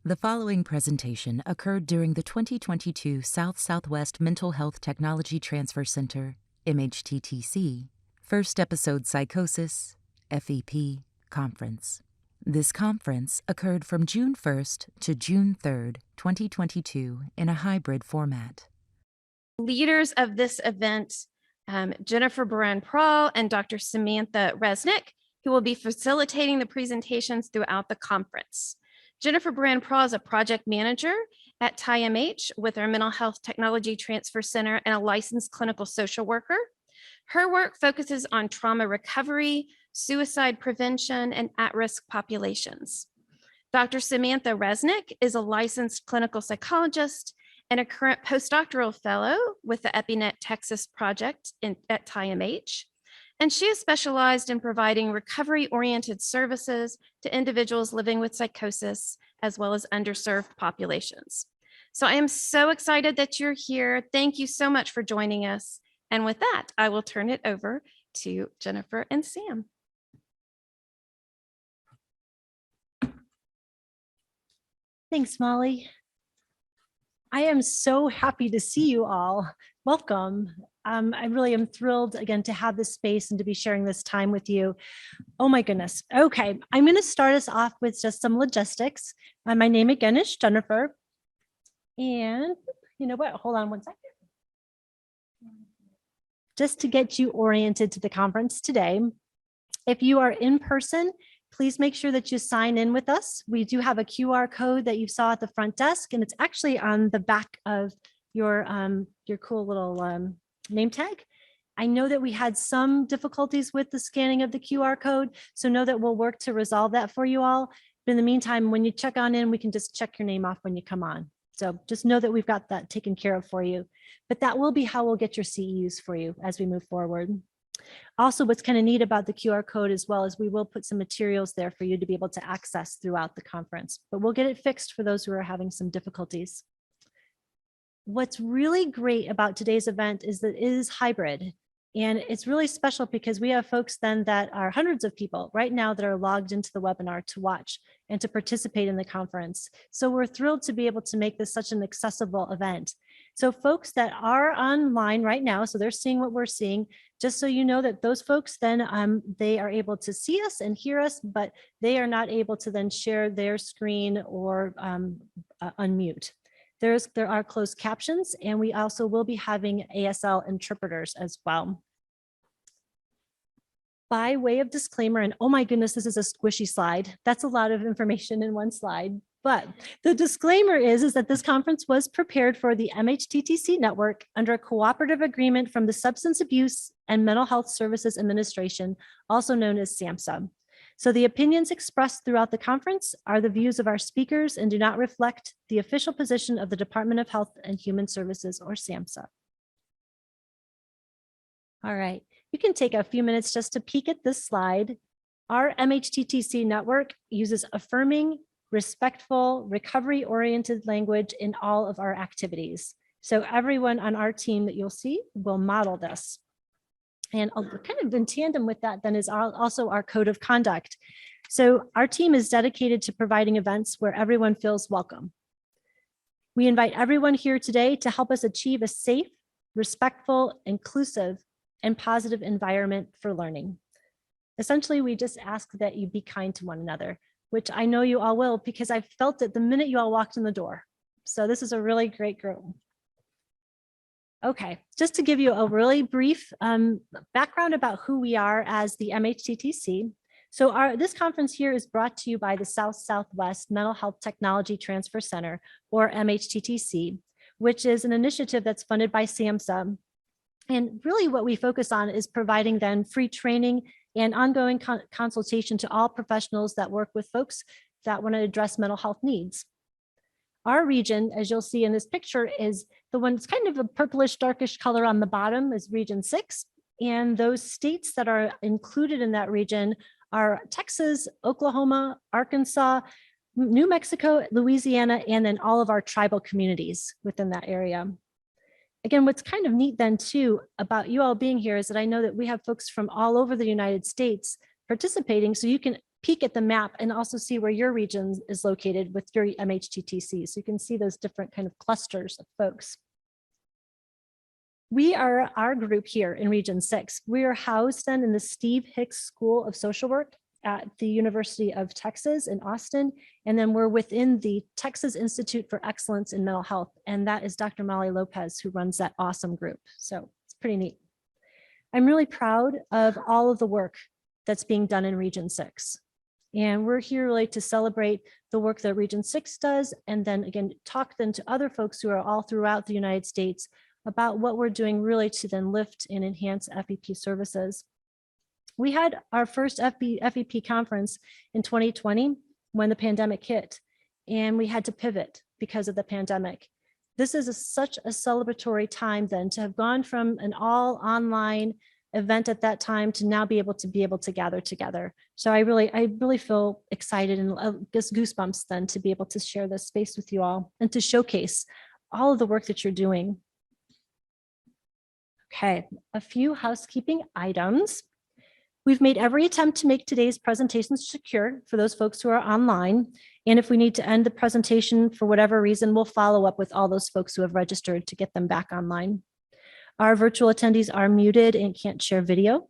The following presentation occurred during the 2022 South Southwest Mental Health Technology Transfer Center, MHTTC, First Episode Psychosis, FEP, Conference. This conference occurred from June 1st to June 3rd, 2022 in a hybrid format. Leaders of this event, Jennifer Baran-Prall and Dr. Samantha Reznik, who will be facilitating the presentations throughout the conference. Jennifer Baran-Prall is a project manager at TIMH with our Mental Health Technology Transfer Center and a licensed clinical social worker. Her work focuses on trauma recovery, suicide prevention, and at-risk populations. Dr. Samantha Reznik is a licensed clinical psychologist and a current postdoctoral fellow with the EpiNet Texas project at TIMH. And she is specialized in providing recovery-oriented services to individuals living with psychosis, as well as underserved populations. So I am so excited that you're here. Thank you so much for joining us. And with that, I will turn it over to Jennifer and Sam. Thanks, Molly. I am so happy to see you all. Welcome. I really am thrilled again to have this space and to be sharing this time with you. Oh my goodness. Okay, I'm going to start us off with just some logistics. My name again is Jennifer. And you know what? Hold on one second. Just to get you oriented to the conference today, if you are in person, please make sure that you sign in with us. We do have a QR code that you saw at the front desk, and it's actually on the back of your cool little name tag. I know that we had some difficulties with the scanning of the QR code, so know that we'll work to resolve that for you all. But in the meantime, when you check on in, we can just check your name off when you come on. So just know that we've got that taken care of for you. But that will be how we'll get your CEUs for you as we move forward. Also, what's kind of neat about the QR code as well is we will put some materials there for you to be able to access throughout the conference, but we'll get it fixed for those who are having some difficulties. What's really great about today's event is that it is hybrid, and it's really special because we have folks then that are hundreds of people right now that are logged into the webinar to watch and to participate in the conference. So we're thrilled to be able to make this such an accessible event. So folks that are online right now, so they're seeing what we're seeing, just so you know that those folks then they are able to see us and hear us, but they are not able to then share their screen or unmute. There are closed captions, and we also will be having ASL interpreters as well. By way of disclaimer, and oh my goodness, this is a squishy slide. That's a lot of information in one slide. But the disclaimer is that this conference was prepared for the MHTTC network under a cooperative agreement from the Substance Abuse and Mental Health Services Administration, also known as SAMHSA. So the opinions expressed throughout the conference are the views of our speakers and do not reflect the official position of the Department of Health and Human Services, or SAMHSA. All right, you can take a few minutes just to peek at this slide. Our MHTTC network uses affirming, respectful, recovery-oriented language in all of our activities. So everyone on our team that you'll see will model this. And kind of in tandem with that then is also our code of conduct. So our team is dedicated to providing events where everyone feels welcome. We invite everyone here today to help us achieve a safe, respectful, inclusive, and positive environment for learning. Essentially, we just ask that you be kind to one another, which I know you all will because I felt it the minute you all walked in the door. So this is a really great group. Okay, just to give you a really brief background about who we are as the MHTTC. So this conference here is brought to you by the South Southwest Mental Health Technology Transfer Center, or MHTTC, which is an initiative that's funded by SAMHSA. And really what we focus on is providing then free training and ongoing consultation to all professionals that work with folks that want to address mental health needs. Our region, as you'll see in this picture, is the one that's kind of a purplish, darkish color on the bottom is region 6. And those states that are included in that region are Texas, Oklahoma, Arkansas, New Mexico, Louisiana, and then all of our tribal communities within that area. Again, what's kind of neat then too about you all being here is that I know that we have folks from all over the United States participating, so you can peek at the map and also see where your region is located with your MHTTC. So you can see those different kind of clusters of folks. We are our group here in Region 6. We are housed then in the Steve Hicks School of Social Work at the University of Texas in Austin. And then we're within the Texas Institute for Excellence in Mental Health. And that is Dr. Molly Lopez, who runs that awesome group. So it's pretty neat. I'm really proud of all of the work that's being done in Region 6. And we're here really to celebrate the work that Region 6 does, and then again, talk then to other folks who are all throughout the United States about what we're doing really to then lift and enhance FEP services. We had our first FEP conference in 2020 when the pandemic hit, and we had to pivot because of the pandemic. This is such a celebratory time then to have gone from an all online event at that time to now be able to gather together. So I really feel excited and just goosebumps then to be able to share this space with you all and to showcase all of the work that you're doing. Okay, a few housekeeping items. We've made every attempt to make today's presentation secure for those folks who are online. And if we need to end the presentation for whatever reason, we'll follow up with all those folks who have registered to get them back online. Our virtual attendees are muted and can't share video.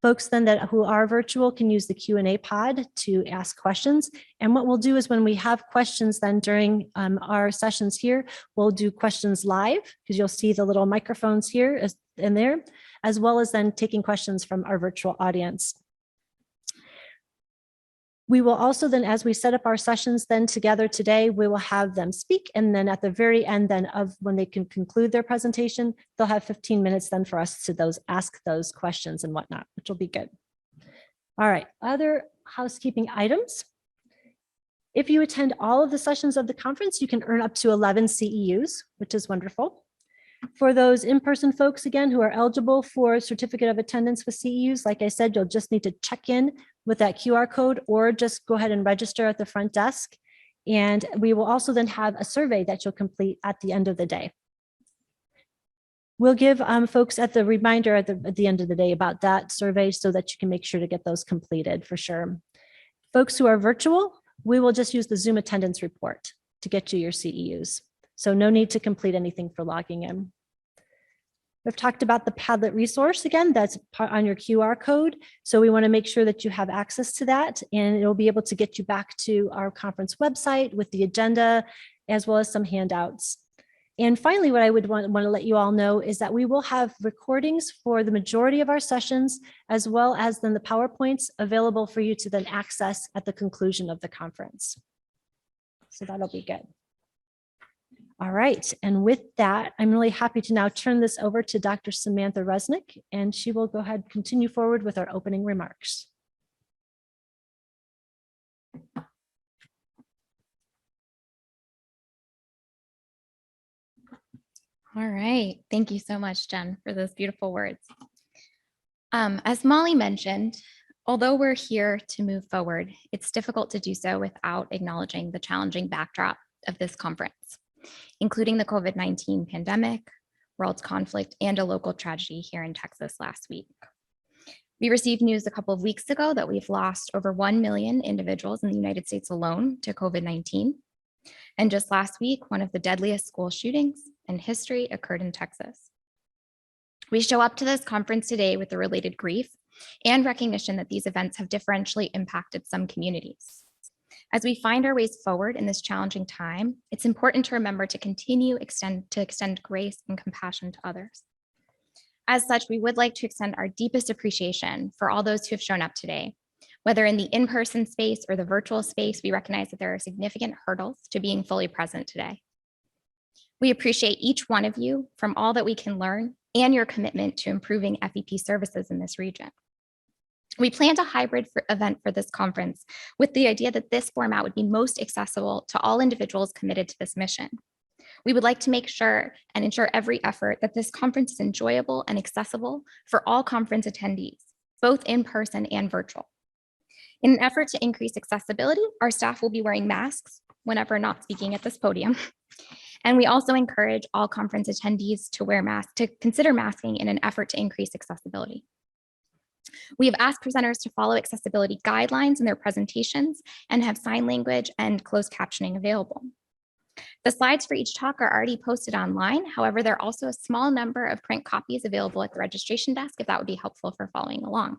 Folks then who are virtual can use the Q&A pod to ask questions. And what we'll do is when we have questions then during our sessions here, we'll do questions live because you'll see the little microphones here in there, as well as then taking questions from our virtual audience. We will also then, as we set up our sessions then together today, we will have them speak. And then at the very end then of when they can conclude their presentation, they'll have 15 minutes then for us to ask those questions and whatnot, which will be good. All right, other housekeeping items. If you attend all of the sessions of the conference, you can earn up to 11 CEUs, which is wonderful. For those in-person folks, again, who are eligible for a certificate of attendance with CEUs, like I said, you'll just need to check in with that QR code or just go ahead and register at the front desk. And we will also then have a survey that you'll complete at the end of the day. We'll give folks at the reminder at the end of the day about that survey so that you can make sure to get those completed for sure. Folks who are virtual, we will just use the Zoom attendance report to get you your CEUs. So no need to complete anything for logging in. We've talked about the Padlet resource again, that's on your QR code. So we want to make sure that you have access to that and it'll be able to get you back to our conference website with the agenda, as well as some handouts. And finally, what I would want to let you all know is that we will have recordings for the majority of our sessions, as well as then the PowerPoints available for you to then access at the conclusion of the conference. So that'll be good. All right, and with that, I'm really happy to now turn this over to Dr. Samantha Reznik, and she will go ahead and continue forward with our opening remarks. All right, thank you so much, Jen, for those beautiful words. As Molly mentioned, although we're here to move forward, it's difficult to do so without acknowledging the challenging backdrop of this conference, including the COVID-19 pandemic, world conflict, and a local tragedy here in Texas last week. We received news a couple of weeks ago that we've lost over 1 million individuals in the United States alone to COVID-19. And just last week, one of the deadliest school shootings in history occurred in Texas. We show up to this conference today with the related grief and recognition that these events have differentially impacted some communities. As we find our ways forward in this challenging time, it's important to remember to continue to extend grace and compassion to others. As such, we would like to extend our deepest appreciation for all those who have shown up today. Whether in the in-person space or the virtual space, we recognize that there are significant hurdles to being fully present today. We appreciate each one of you from all that we can learn and your commitment to improving FEP services in this region. We planned a hybrid event for this conference with the idea that this format would be most accessible to all individuals committed to this mission. We would like to make sure and ensure every effort that this conference is enjoyable and accessible for all conference attendees, both in person and virtual. In an effort to increase accessibility, our staff will be wearing masks whenever not speaking at this podium. And we also encourage all conference attendees to wear masks, to consider masking in an effort to increase accessibility. We have asked presenters to follow accessibility guidelines in their presentations and have sign language and closed captioning available. The slides for each talk are already posted online. However, there are also a small number of print copies available at the registration desk if that would be helpful for following along.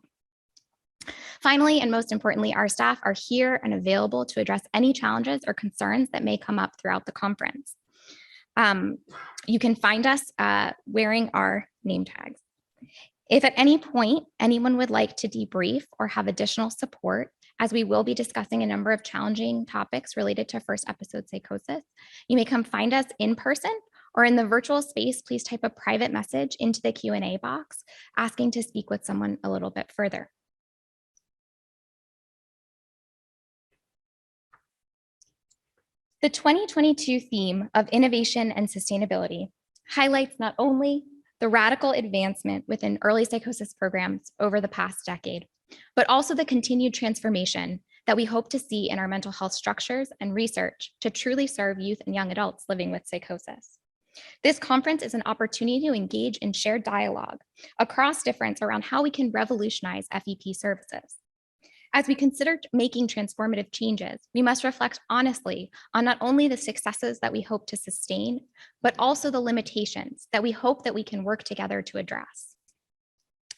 Finally, and most importantly, our staff are here and available to address any challenges or concerns that may come up throughout the conference. You can find us wearing our name tags. If at any point anyone would like to debrief or have additional support, as we will be discussing a number of challenging topics related to first episode psychosis, you may come find us in person or in the virtual space. Please type a private message into the Q&A box asking to speak with someone a little bit further. The 2022 theme of innovation and sustainability highlights not only the radical advancement within early psychosis programs over the past decade, but also the continued transformation that we hope to see in our mental health structures and research to truly serve youth and young adults living with psychosis. This conference is an opportunity to engage in shared dialogue across difference around how we can revolutionize FEP services. As we consider making transformative changes, we must reflect honestly on not only the successes that we hope to sustain, but also the limitations that we hope that we can work together to address.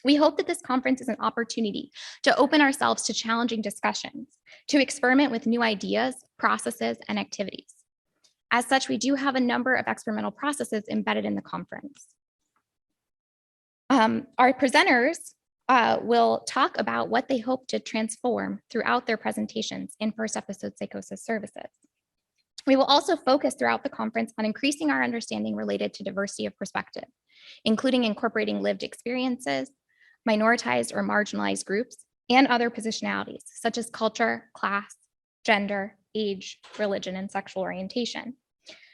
We hope that this conference is an opportunity to open ourselves to challenging discussions, to experiment with new ideas, processes, and activities. As such, we do have a number of experimental processes embedded in the conference. Our presenters will talk about what they hope to transform throughout their presentations in first episode psychosis services. We will also focus throughout the conference on increasing our understanding related to diversity of perspective, including incorporating lived experiences, minoritized or marginalized groups, and other positionalities such as culture, class, gender, age, religion, and sexual orientation.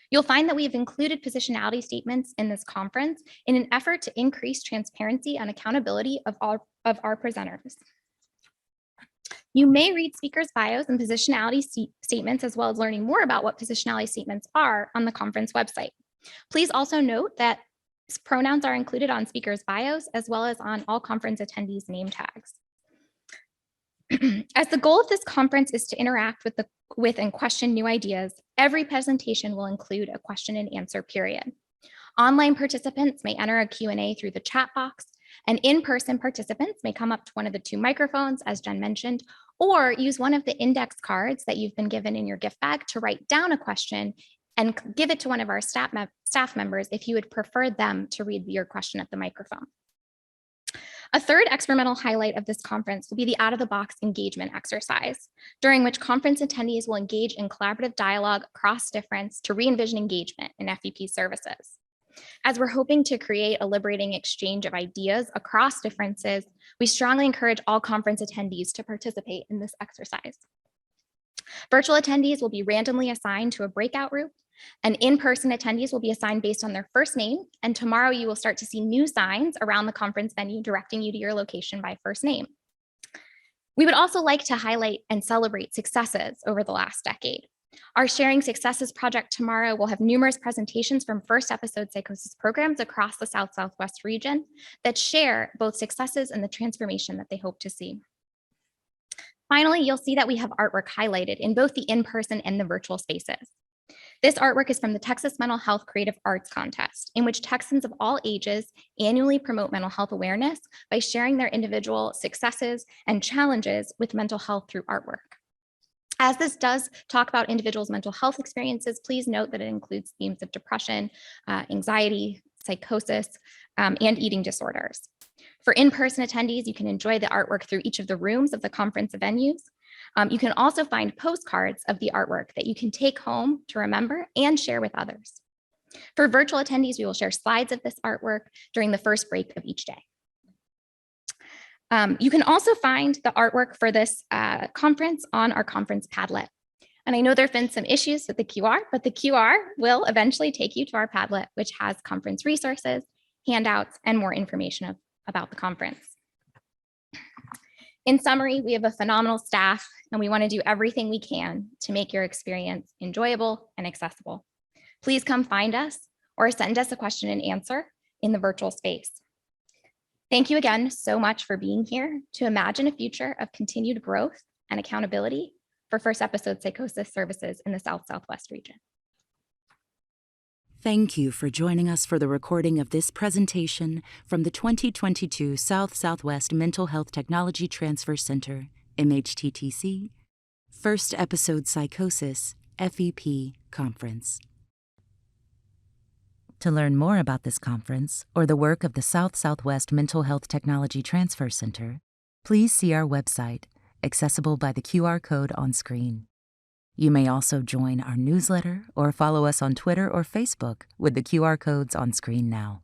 You'll find that we have included positionality statements in this conference in an effort to increase transparency and accountability of our presenters. You may read speakers' bios and positionality statements, as well as learning more about what positionality statements are on the conference website. Please also note that pronouns are included on speakers' bios, as well as on all conference attendees' name tags. As the goal of this conference is to interact with and question new ideas, every presentation will include a question and answer period. Online participants may enter a Q&A through the chat box, and in-person participants may come up to one of the two microphones, as Jen mentioned, or use one of the index cards that you've been given in your gift bag to write down a question and give it to one of our staff members if you would prefer them to read your question at the microphone. A third experimental highlight of this conference will be the out-of-the-box engagement exercise, during which conference attendees will engage in collaborative dialogue across difference to re-envision engagement in FEP services. As we're hoping to create a liberating exchange of ideas across differences, we strongly encourage all conference attendees to participate in this exercise. Virtual attendees will be randomly assigned to a breakout group, and in-person attendees will be assigned based on their first name, and tomorrow you will start to see new signs around the conference venue directing you to your location by first name. We would also like to highlight and celebrate successes over the last decade. Our Sharing Successes project tomorrow will have numerous presentations from first episode psychosis programs across the South Southwest region that share both successes and the transformation that they hope to see. Finally, you'll see that we have artwork highlighted in both the in-person and the virtual spaces. This artwork is from the Texas Mental Health Creative Arts Contest, in which Texans of all ages annually promote mental health awareness by sharing their individual successes and challenges with mental health through artwork. As this does talk about individuals' mental health experiences, please note that it includes themes of depression, anxiety, psychosis, and eating disorders. For in-person attendees, you can enjoy the artwork through each of the rooms of the conference venues. You can also find postcards of the artwork that you can take home to remember and share with others. For virtual attendees, we will share slides of this artwork during the first break of each day. You can also find the artwork for this conference on our conference Padlet. And I know there have been some issues with the QR, but the QR will eventually take you to our Padlet, which has conference resources, handouts, and more information about the conference. In summary, we have a phenomenal staff, and we want to do everything we can to make your experience enjoyable and accessible. Please come find us or send us a question and answer in the virtual space. Thank you again so much for being here to imagine a future of continued growth and accountability for first episode psychosis services in the South Southwest region. Thank you for joining us for the recording of this presentation from the 2022 South Southwest Mental Health Technology Transfer Center, MHTTC, First Episode Psychosis FEP Conference. To learn more about this conference or the work of the South Southwest Mental Health Technology Transfer Center, please see our website, accessible by the QR code on screen. You may also join our newsletter or follow us on Twitter or Facebook with the QR codes on screen now.